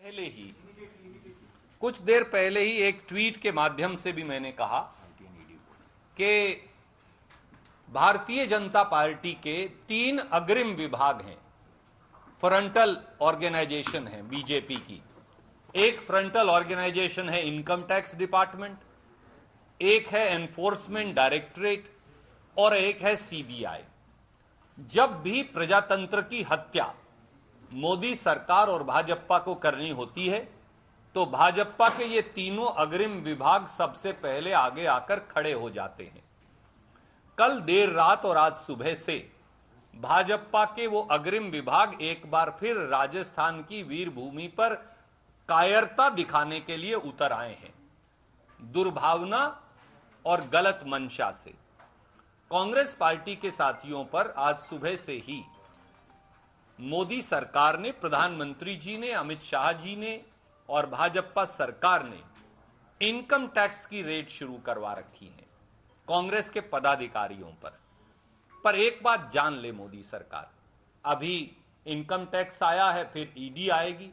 पहले ही कुछ देर पहले ही एक ट्वीट के माध्यम से भी मैंने कहा कि भारतीय जनता पार्टी के 3 अग्रिम विभाग हैं, फ्रंटल ऑर्गेनाइजेशन है बीजेपी की। एक फ्रंटल ऑर्गेनाइजेशन है इनकम टैक्स डिपार्टमेंट, एक है एनफोर्समेंट डायरेक्टरेट और एक है सीबीआई। जब भी प्रजातंत्र की हत्या मोदी सरकार और भाजपा को करनी होती है तो भाजपा के ये तीनों अग्रिम विभाग सबसे पहले आगे आकर खड़े हो जाते हैं। कल देर रात और आज सुबह से भाजपा के वो अग्रिम विभाग एक बार फिर राजस्थान की वीर भूमि पर कायरता दिखाने के लिए उतर आए हैं, दुर्भावना और गलत मंशा से। कांग्रेस पार्टी के साथियों पर आज सुबह से ही मोदी सरकार ने, प्रधानमंत्री जी ने, अमित शाह जी ने और भाजपा सरकार ने इनकम टैक्स की रेड शुरू करवा रखी है कांग्रेस के पदाधिकारियों पर एक बात जान ले मोदी सरकार, अभी इनकम टैक्स आया है, फिर ईडी आएगी,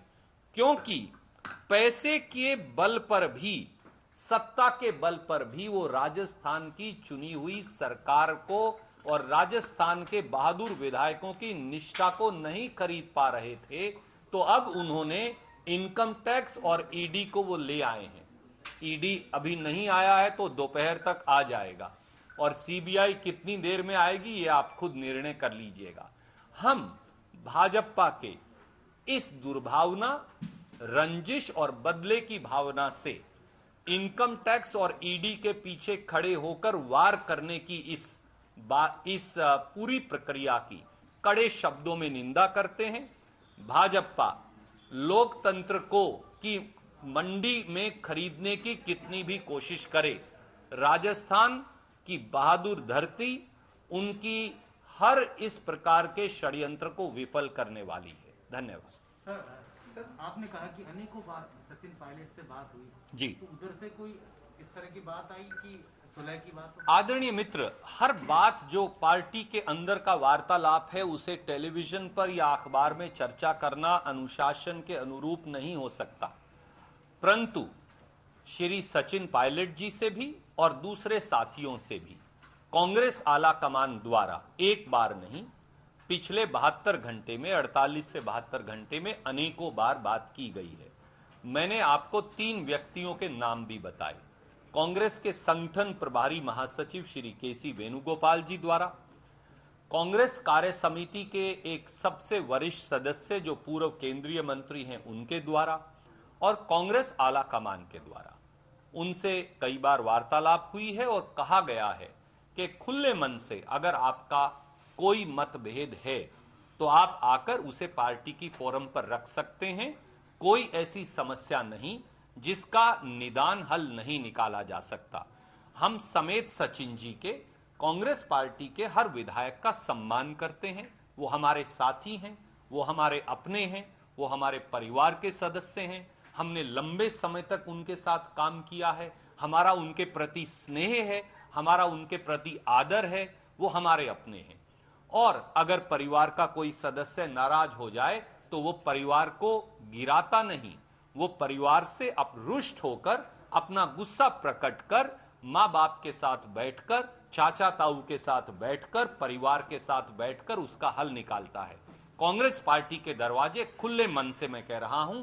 क्योंकि पैसे के बल पर भी, सत्ता के बल पर भी वो राजस्थान की चुनी हुई सरकार को और राजस्थान के बहादुर विधायकों की निष्ठा को नहीं खरीद पा रहे थे, तो अब उन्होंने इनकम टैक्स और ईडी को वो ले आए हैं। ईडी अभी नहीं आया है तो दोपहर तक आ जाएगा और सीबीआई कितनी देर में आएगी ये आप खुद निर्णय कर लीजिएगा। हम भाजपा के इस दुर्भावना, रंजिश और बदले की भावना से इनकम टैक्स और ईडी के पीछे खड़े होकर वार करने की इस पूरी प्रक्रिया की कड़े शब्दों में निंदा करते हैं। भाजपा लोकतंत्र को की मंडी में खरीदने की कितनी भी कोशिश करे, राजस्थान की बहादुर धरती उनकी हर इस प्रकार के षड्यंत्र को विफल करने वाली है। धन्यवाद। सर, आपने कहा कि अनेकों बार सचिन पायलट से बात हुई जी, तो उधर से कोई इस तरह की बात आई कि सुलह की बात? आदरणीय मित्र, हर बात जो पार्टी के अंदर का वार्तालाप है उसे टेलीविजन पर या अखबार में चर्चा करना अनुशासन के अनुरूप नहीं हो सकता, परंतु श्री सचिन पायलट जी से भी और दूसरे साथियों से भी कांग्रेस आला कमान द्वारा एक बार नहीं, पिछले 72 घंटे में, 48 से 72 घंटे में अनेकों बार बात की गई है। मैंने आपको 3 व्यक्तियों के नाम भी बताए। कांग्रेस के संगठन प्रभारी महासचिव श्री केसी वेणुगोपाल जी द्वारा, कांग्रेस कार्य समिति के एक सबसे वरिष्ठ सदस्य जो पूर्व केंद्रीय मंत्री हैं उनके द्वारा और कांग्रेस आला कमान के द्वारा उनसे कई बार वार्तालाप हुई है और कहा गया है कि खुले मन से अगर आपका कोई मतभेद है तो आप आकर उसे पार्टी की फोरम पर रख सकते हैं। कोई ऐसी समस्या नहीं जिसका निदान हल नहीं निकाला जा सकता। हम समेत सचिन जी के कांग्रेस पार्टी के हर विधायक का सम्मान करते हैं। वो हमारे साथी हैं, वो हमारे अपने हैं, वो हमारे परिवार के सदस्य हैं। हमने लंबे समय तक उनके साथ काम किया है, हमारा उनके प्रति स्नेह है, हमारा उनके प्रति आदर है, वो हमारे अपने हैं। और अगर परिवार का कोई सदस्य नाराज हो जाए तो वो परिवार को गिराता नहीं, वो परिवार से रुष्ट होकर अपना गुस्सा प्रकट कर मां बाप के साथ बैठकर, चाचा ताऊ के साथ बैठकर, परिवार के साथ बैठकर उसका हल निकालता है। कांग्रेस पार्टी के दरवाजे खुले मन से, मैं कह रहा हूं,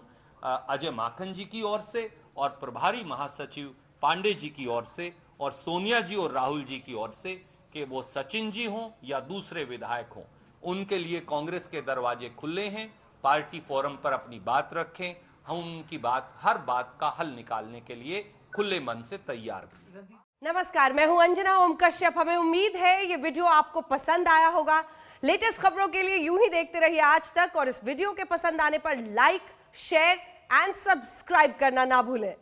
अजय माखन जी की ओर से और प्रभारी महासचिव पांडे जी की ओर से और सोनिया जी और राहुल जी की ओर से, कि वो सचिन जी हों या दूसरे विधायक हों, उनके लिए कांग्रेस के दरवाजे खुले हैं। पार्टी फोरम पर अपनी बात रखें, हम उनकी बात, हर बात का हल निकालने के लिए खुले मन से तैयार हैं। नमस्कार, मैं हूं अंजना ओम कश्यप। हमें उम्मीद है ये वीडियो आपको पसंद आया होगा। लेटेस्ट खबरों के लिए यूं ही देखते रहिए आज तक और इस वीडियो के पसंद आने पर लाइक, शेयर एंड सब्सक्राइब करना ना भूलें।